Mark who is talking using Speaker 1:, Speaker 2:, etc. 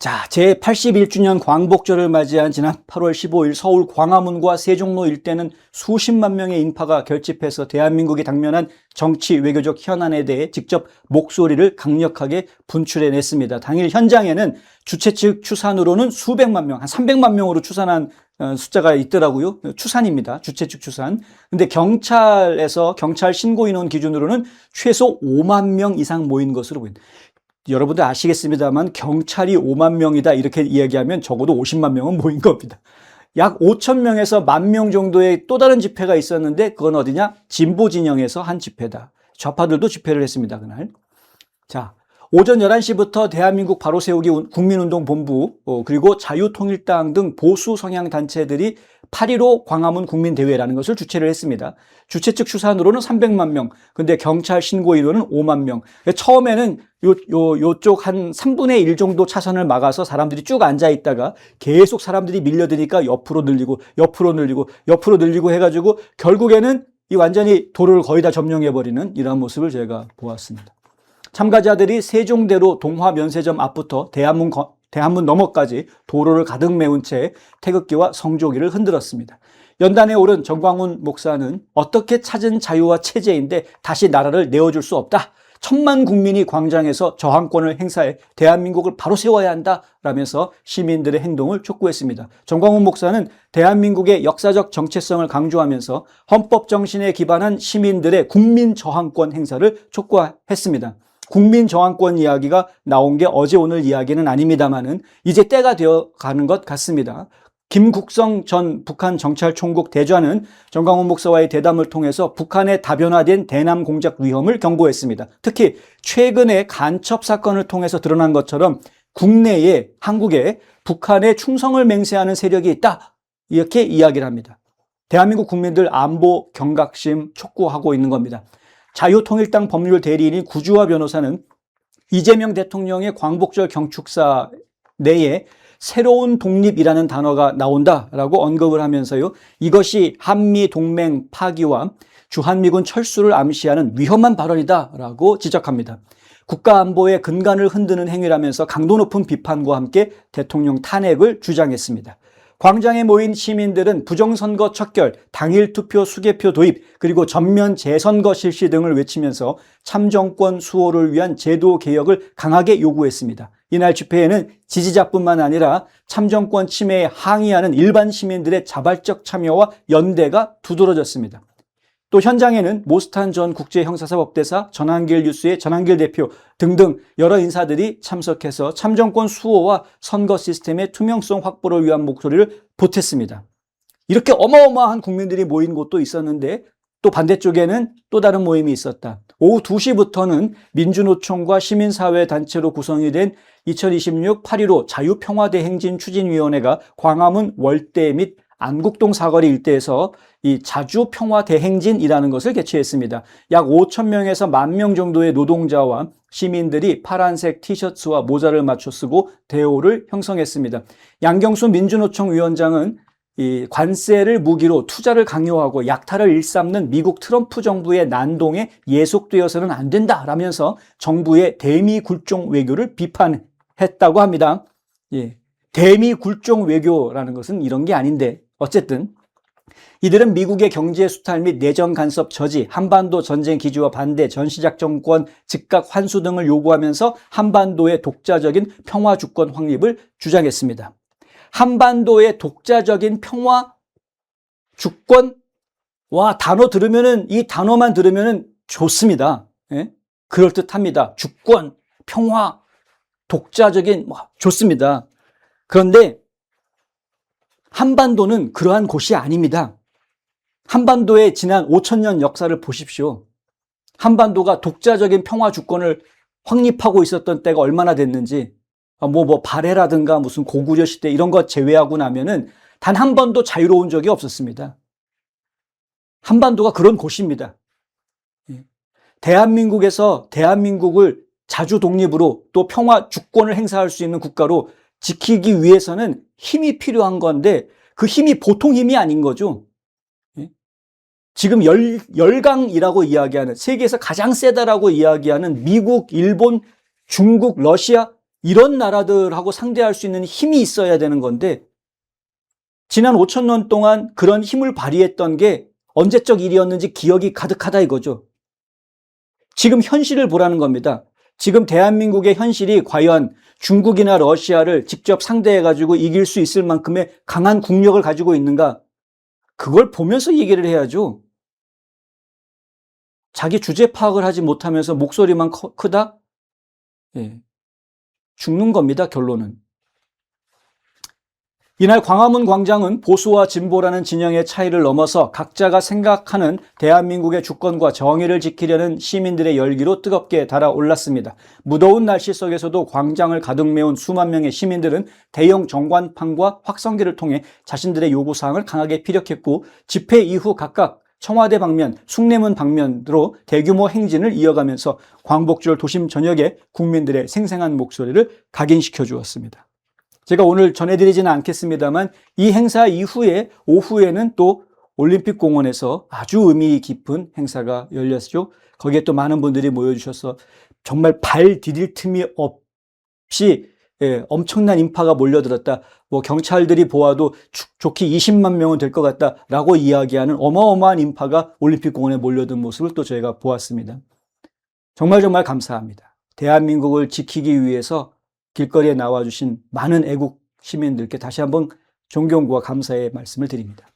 Speaker 1: 자, 제81주년 광복절을 맞이한 지난 8월 15일 서울 광화문과 세종로 일대는 수십만 명의 인파가 결집해서 대한민국이 당면한 정치 외교적 현안에 대해 직접 목소리를 강력하게 분출해냈습니다. 당일 현장에는 주최 측 추산으로는 수백만 명, 한 300만 명으로 추산한 숫자가 있더라고요. 추산입니다. 주최 측 추산. 근데 경찰 신고 인원 기준으로는 최소 5만 명 이상 모인 것으로 보입니다. 여러분들 아시겠습니다만 경찰이 5만 명이다 이렇게 이야기하면 적어도 50만 명은 모인 겁니다. 약 5천 명에서 1만 명 정도의 또 다른 집회가 있었는데 그건 어디냐? 진보 진영에서 한 집회다. 좌파들도 집회를 했습니다. 그날. 자, 오전 11시부터 대한민국 바로 세우기 국민운동본부 그리고 자유통일당 등 보수 성향 단체들이 8.15 광화문 국민대회라는 것을 주최를 했습니다. 주최 측 추산으로는 300만 명, 근데 경찰 신고 인원은 5만 명. 처음에는 요쪽 한 3분의 1 정도 차선을 막아서 사람들이 쭉 앉아 있다가 계속 사람들이 밀려드니까 옆으로 늘리고 해가지고 결국에는 이 완전히 도로를 거의 다 점령해버리는 이러한 모습을 제가 보았습니다. 참가자들이 세종대로 동화면세점 앞부터 대한문 너머까지 도로를 가득 메운 채 태극기와 성조기를 흔들었습니다. 연단에 오른 정광훈 목사는 어떻게 찾은 자유와 체제인데 다시 나라를 내어줄 수 없다. 1,000만 국민이 광장에서 저항권을 행사해 대한민국을 바로 세워야 한다라면서 시민들의 행동을 촉구했습니다. 정광훈 목사는 대한민국의 역사적 정체성을 강조하면서 헌법 정신에 기반한 시민들의 국민 저항권 행사를 촉구했습니다. 국민 저항권 이야기가 나온 게 어제 오늘 이야기는 아닙니다만은 이제 때가 되어 가는 것 같습니다. 김국성 전 북한 정찰총국 대좌는 정광훈 목사와의 대담을 통해서 북한의 다변화된 대남 공작 위험을 경고했습니다. 특히 최근에 간첩 사건을 통해서 드러난 것처럼 국내에 한국에 북한에 충성을 맹세하는 세력이 있다. 이렇게 이야기를 합니다. 대한민국 국민들 안보 경각심 촉구하고 있는 겁니다. 자유통일당 법률 대리인인 구주화 변호사는 이재명 대통령의 광복절 경축사 내에 새로운 독립이라는 단어가 나온다라고 언급을 하면서요. 이것이 한미동맹 파기와 주한미군 철수를 암시하는 위험한 발언이다라고 지적합니다. 국가안보의 근간을 흔드는 행위라면서 강도 높은 비판과 함께 대통령 탄핵을 주장했습니다. 광장에 모인 시민들은 부정선거 척결, 당일 투표 수개표 도입, 그리고 전면 재선거 실시 등을 외치면서 참정권 수호를 위한 제도 개혁을 강하게 요구했습니다. 이날 집회에는 지지자뿐만 아니라 참정권 침해에 항의하는 일반 시민들의 자발적 참여와 연대가 두드러졌습니다. 또 현장에는 모스탄 전 국제형사사법대사, 전한길 뉴스의 전한길 대표 등등 여러 인사들이 참석해서 참정권 수호와 선거 시스템의 투명성 확보를 위한 목소리를 보탰습니다. 이렇게 어마어마한 국민들이 모인 곳도 있었는데 또 반대쪽에는 또 다른 모임이 있었다. 오후 2시부터는 민주노총과 시민사회단체로 구성이 된 2026 8.15 자유평화대행진 추진위원회가 광화문 월대 및 안국동 사거리 일대에서 이 자주평화대행진이라는 것을 개최했습니다. 약 5천 명에서 1만 명 정도의 노동자와 시민들이 파란색 티셔츠와 모자를 맞춰 쓰고 대오를 형성했습니다. 양경수 민주노총 위원장은 이 관세를 무기로 투자를 강요하고 약탈을 일삼는 미국 트럼프 정부의 난동에 예속되어서는 안 된다라면서 정부의 대미굴종 외교를 비판했다고 합니다. 예. 대미굴종 외교라는 것은 이런 게 아닌데 어쨌든 이들은 미국의 경제 수탈 및 내정 간섭 저지, 한반도 전쟁 기지와 반대, 전시작 정권 즉각 환수 등을 요구하면서 한반도의 독자적인 평화 주권 확립을 주장했습니다. 한반도의 독자적인 평화 주권 단어 들으면은 이 단어만 들으면은 좋습니다. 예? 그럴듯합니다. 주권, 평화, 독자적인 좋습니다. 그런데 한반도는 그러한 곳이 아닙니다. 한반도의 지난 5,000년 역사를 보십시오. 한반도가 독자적인 평화 주권을 확립하고 있었던 때가 얼마나 됐는지 발해라든가 무슨 고구려 시대 이런 것 제외하고 나면은 단 한 번도 자유로운 적이 없었습니다. 한반도가 그런 곳입니다. 대한민국에서 대한민국을 자주 독립으로 또 평화 주권을 행사할 수 있는 국가로 지키기 위해서는 힘이 필요한 건데 그 힘이 보통 힘이 아닌 거죠. 지금 열강이라고 이야기하는 세계에서 가장 세다라고 이야기하는 미국, 일본, 중국, 러시아 이런 나라들하고 상대할 수 있는 힘이 있어야 되는 건데 지난 5천 년 동안 그런 힘을 발휘했던 게 언제적 일이었는지 기억이 가득하다 이거죠. 지금 현실을 보라는 겁니다. 지금 대한민국의 현실이 과연 중국이나 러시아를 직접 상대해가지고 이길 수 있을 만큼의 강한 국력을 가지고 있는가? 그걸 보면서 얘기를 해야죠. 자기 주제 파악을 하지 못하면서 목소리만 크다? 예. 죽는 겁니다, 결론은. 이날 광화문 광장은 보수와 진보라는 진영의 차이를 넘어서 각자가 생각하는 대한민국의 주권과 정의를 지키려는 시민들의 열기로 뜨겁게 달아올랐습니다. 무더운 날씨 속에서도 광장을 가득 메운 수만 명의 시민들은 대형 전광판과 확성기를 통해 자신들의 요구사항을 강하게 피력했고 집회 이후 각각 청와대 방면, 숭례문 방면으로 대규모 행진을 이어가면서 광복절 도심 전역에 국민들의 생생한 목소리를 각인시켜 주었습니다. 제가 오늘 전해드리지는 않겠습니다만 이 행사 이후에 오후에는 또 올림픽공원에서 아주 의미 깊은 행사가 열렸죠. 거기에 또 많은 분들이 모여주셔서 정말 발 디딜 틈이 없이 엄청난 인파가 몰려들었다. 뭐 경찰들이 보아도 좋게 20만 명은 될 것 같다라고 이야기하는 어마어마한 인파가 올림픽공원에 몰려든 모습을 또 저희가 보았습니다. 정말 감사합니다. 대한민국을 지키기 위해서 길거리에 나와주신 많은 애국 시민들께 다시 한번 존경과 감사의 말씀을 드립니다.